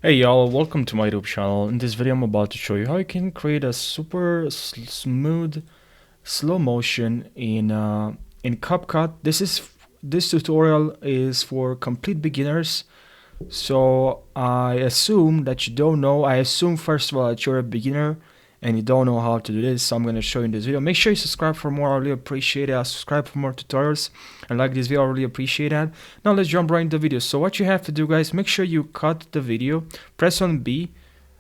Hey y'all, welcome to my YouTube channel. In this video I'm about to show you how you can create a super smooth slow motion in Capcut. This tutorial is for complete beginners. So I assume that you don't know. I assume first of all that you're a beginner and you don't know how to do this. So I'm gonna show you in this video. Make sure you subscribe for more. I really appreciate it. Subscribe for more tutorials and like this video. I really appreciate that. Now let's jump right into the video. So what you have to do, guys, make sure you cut the video. Press on B.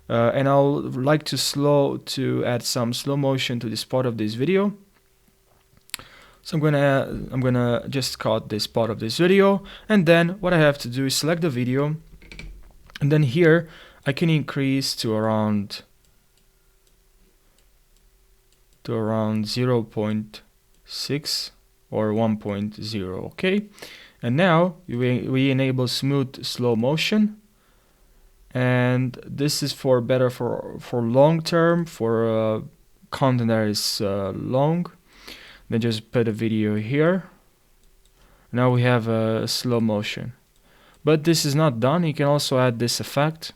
And I'll like to add some slow motion to this part of this video. So I'm gonna just cut this part of this video, and then what I have to do is select the video, and then here I can increase to around 0.6 or 1.0. Okay, and now we enable smooth slow motion, and this is for better for long term, for content that is long. Then just put a video here. Now we have a slow motion, but this is not done. You can also add this effect,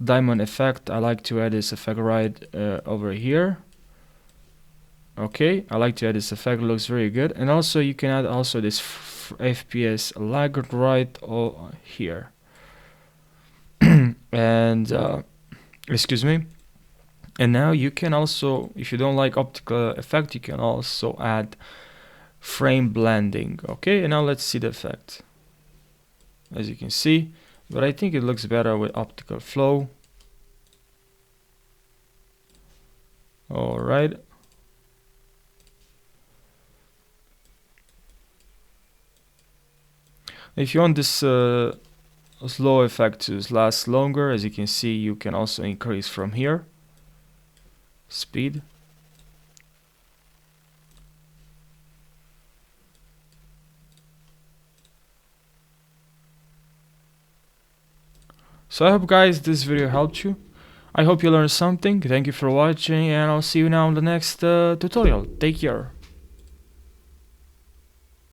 diamond effect. I like to add this effect right over here. Okay, I like to add this effect. It looks very good. And also you can add also this FPS lag right here. And excuse me. And now you can also, if you don't like optical effect, you can also add frame blending. Okay, and now let's see the effect. As you can see, but I think it looks better with optical flow. All right. If you want this slow effect to last longer, as you can see, you can also increase from here speed. So I hope, guys, this video helped you. I hope you learned something. Thank you for watching, and I'll see you now in the next tutorial. Take care.